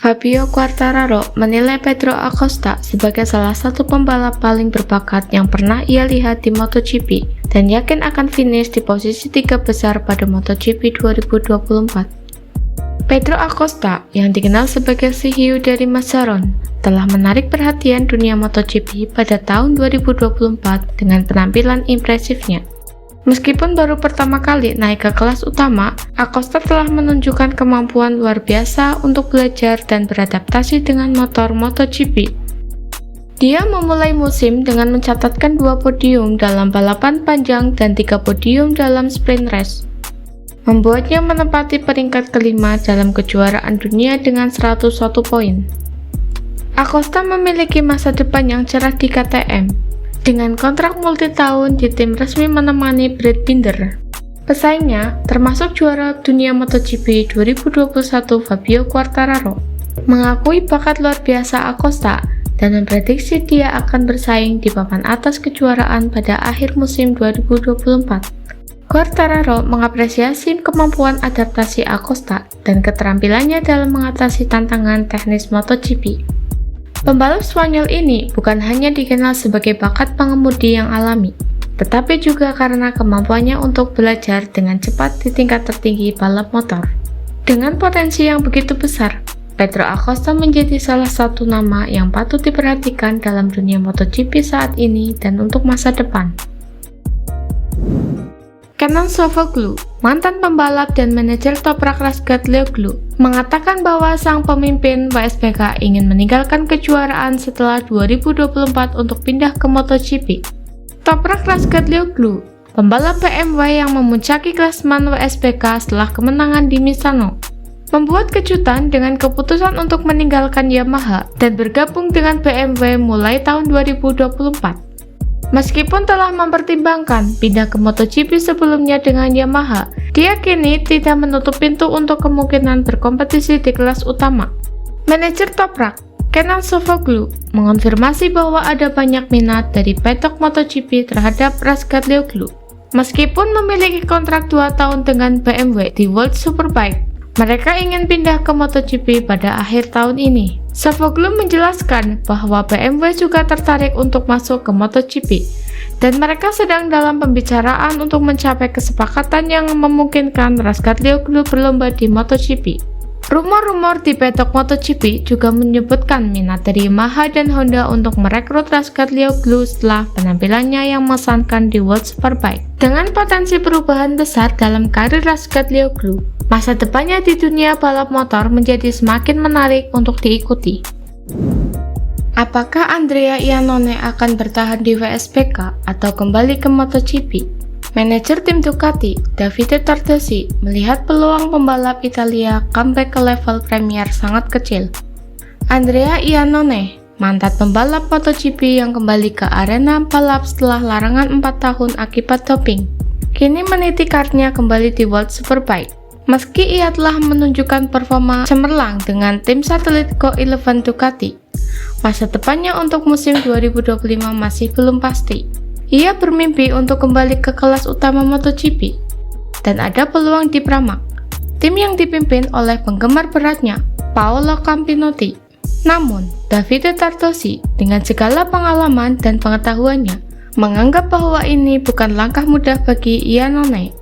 Fabio Quartararo menilai Pedro Acosta sebagai salah satu pembalap paling berbakat yang pernah ia lihat di MotoGP dan yakin akan finish di posisi 3 besar pada MotoGP 2024. Pedro Acosta, yang dikenal sebagai si hiu dari Mazzaron, telah menarik perhatian dunia MotoGP pada tahun 2024 dengan penampilan impresifnya. Meskipun baru pertama kali naik ke kelas utama, Acosta telah menunjukkan kemampuan luar biasa untuk belajar dan beradaptasi dengan motor MotoGP. Dia memulai musim dengan mencatatkan 2 podium dalam balapan panjang dan 3 podium dalam sprint race, membuatnya menempati peringkat kelima dalam kejuaraan dunia dengan 101 poin. Acosta memiliki masa depan yang cerah di KTM, dengan kontrak multi-tahun di tim resmi menemani Brad Binder. Pesaingnya, termasuk juara dunia MotoGP 2021 Fabio Quartararo, mengakui bakat luar biasa Acosta dan memprediksi dia akan bersaing di papan atas kejuaraan pada akhir musim 2024. Quartararo mengapresiasi kemampuan adaptasi Acosta dan keterampilannya dalam mengatasi tantangan teknis MotoGP. Pembalap Spanyol ini bukan hanya dikenal sebagai bakat pengemudi yang alami, tetapi juga karena kemampuannya untuk belajar dengan cepat di tingkat tertinggi balap motor. Dengan potensi yang begitu besar, Pedro Acosta menjadi salah satu nama yang patut diperhatikan dalam dunia MotoGP saat ini dan untuk masa depan. Kenan Sofuoglu, mantan pembalap dan manajer Toprak Razgatlioglu, mengatakan bahwa sang pemimpin WSBK ingin meninggalkan kejuaraan setelah 2024 untuk pindah ke MotoGP. Toprak Razgatlioglu, pembalap BMW yang memuncaki klasemen WSBK setelah kemenangan di Misano, membuat kejutan dengan keputusan untuk meninggalkan Yamaha dan bergabung dengan BMW mulai tahun 2024. Meskipun telah mempertimbangkan pindah ke MotoGP sebelumnya dengan Yamaha, dia kini tidak menutup pintu untuk kemungkinan berkompetisi di kelas utama. Manajer Toprak, Kenan Sofuoglu, mengonfirmasi bahwa ada banyak minat dari paddock MotoGP terhadap Razgatlioglu. Meskipun memiliki kontrak 2 tahun dengan BMW di World Superbike, mereka ingin pindah ke MotoGP pada akhir tahun ini. Sofuoglu menjelaskan bahwa BMW juga tertarik untuk masuk ke MotoGP, dan mereka sedang dalam pembicaraan untuk mencapai kesepakatan yang memungkinkan Razgatlioglu berlomba di MotoGP. Rumor-rumor di paddock MotoGP juga menyebutkan minat dari Yamaha dan Honda untuk merekrut Razgatlioglu setelah penampilannya yang mengesankan di World Superbike. Dengan potensi perubahan besar dalam karir Razgatlioglu, masa depannya di dunia balap motor menjadi semakin menarik untuk diikuti. Apakah Andrea Iannone akan bertahan di WSBK atau kembali ke MotoGP? Manajer tim Ducati, Davide Tardosi, melihat peluang pembalap Italia comeback ke level Premier sangat kecil. Andrea Iannone, mantan pembalap MotoGP yang kembali ke arena balap setelah larangan 4 tahun akibat doping, kini meniti karirnya kembali di World Superbike. Meski ia telah menunjukkan performa cemerlang dengan tim satelit Go11 Ducati, masa depannya untuk musim 2025 masih belum pasti. Ia bermimpi untuk kembali ke kelas utama MotoGP, dan ada peluang di Pramac, tim yang dipimpin oleh penggemar beratnya, Paolo Campinotti. Namun, Davide Tardosi dengan segala pengalaman dan pengetahuannya, menganggap bahwa ini bukan langkah mudah bagi Iannone.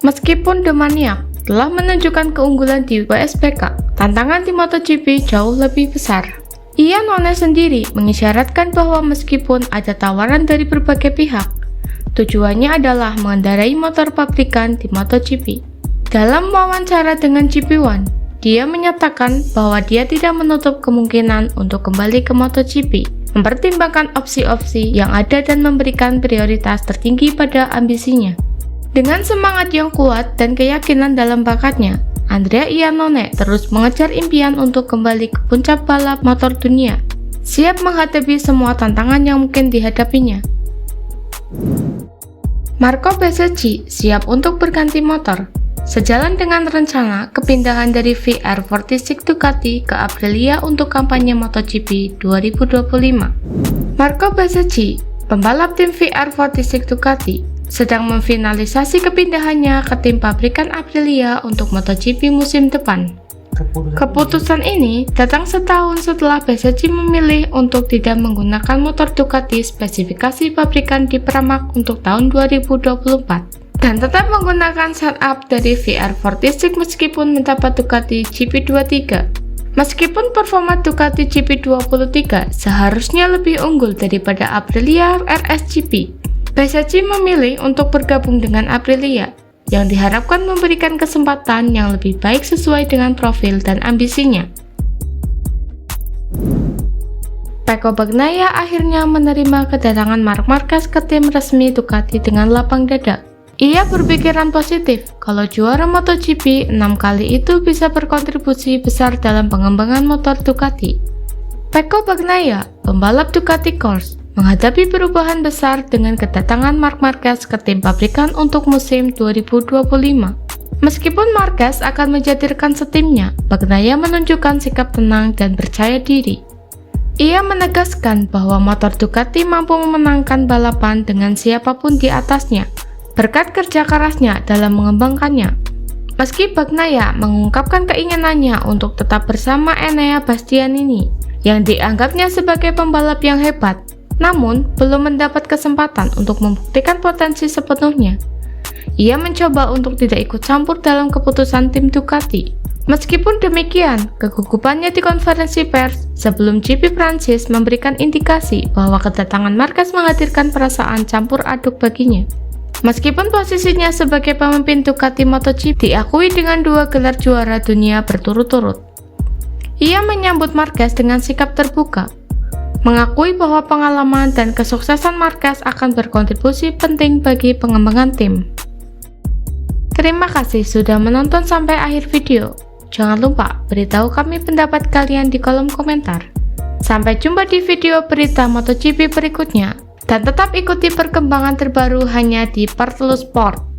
Meskipun The Maniac telah menunjukkan keunggulan di WSBK, tantangan di MotoGP jauh lebih besar. Iannone sendiri mengisyaratkan bahwa meskipun ada tawaran dari berbagai pihak, tujuannya adalah mengendarai motor pabrikan di MotoGP. Dalam wawancara dengan GP1, dia menyatakan bahwa dia tidak menutup kemungkinan untuk kembali ke MotoGP, mempertimbangkan opsi-opsi yang ada dan memberikan prioritas tertinggi pada ambisinya. Dengan semangat yang kuat dan keyakinan dalam bakatnya, Andrea Iannone terus mengejar impian untuk kembali ke puncak balap motor dunia, siap menghadapi semua tantangan yang mungkin dihadapinya. Marco Bezzecchi siap untuk berganti motor, sejalan dengan rencana kepindahan dari VR46 Ducati ke Aprilia untuk kampanye MotoGP 2025. Marco Bezzecchi, pembalap tim VR46 Ducati, sedang memfinalisasi kepindahannya ke tim pabrikan Aprilia untuk MotoGP musim depan. Keputusan ini datang setahun setelah PSSI memilih untuk tidak menggunakan motor Ducati spesifikasi pabrikan di Pramac untuk tahun 2024 dan tetap menggunakan setup dari VR46 meskipun mendapat Ducati GP23. Meskipun performa Ducati GP23 seharusnya lebih unggul daripada Aprilia RS GP, PSSI memilih untuk bergabung dengan Aprilia yang diharapkan memberikan kesempatan yang lebih baik sesuai dengan profil dan ambisinya. Pecco Bagnaia akhirnya menerima kedatangan Marc Marquez ke tim resmi Ducati dengan lapang dada. Ia berpikiran positif kalau juara MotoGP 6 kali itu bisa berkontribusi besar dalam pengembangan motor Ducati. Pecco Bagnaia, pembalap Ducati Corse, menghadapi perubahan besar dengan kedatangan Marc Marquez ke tim pabrikan untuk musim 2025. Meskipun Marquez akan menjadikan setimnya, Bagnaia menunjukkan sikap tenang dan percaya diri. Ia menegaskan bahwa motor Ducati mampu memenangkan balapan dengan siapapun di atasnya, berkat kerja kerasnya dalam mengembangkannya. Meski Bagnaia mengungkapkan keinginannya untuk tetap bersama Enea Bastianini, yang dianggapnya sebagai pembalap yang hebat, namun belum mendapat kesempatan untuk membuktikan potensi sepenuhnya. Ia mencoba untuk tidak ikut campur dalam keputusan tim Ducati. Meskipun demikian, kegugupannya di konferensi pers sebelum GP Prancis memberikan indikasi bahwa kedatangan Marquez menghadirkan perasaan campur aduk baginya. Meskipun posisinya sebagai pemimpin Ducati MotoGP diakui dengan 2 gelar juara dunia berturut-turut, ia menyambut Marquez dengan sikap terbuka, mengakui bahwa pengalaman dan kesuksesan Marquez akan berkontribusi penting bagi pengembangan tim. Terima kasih sudah menonton sampai akhir video. Jangan lupa beritahu kami pendapat kalian di kolom komentar. Sampai jumpa di video berita MotoGP berikutnya, dan tetap ikuti perkembangan terbaru hanya di Partelo Sport.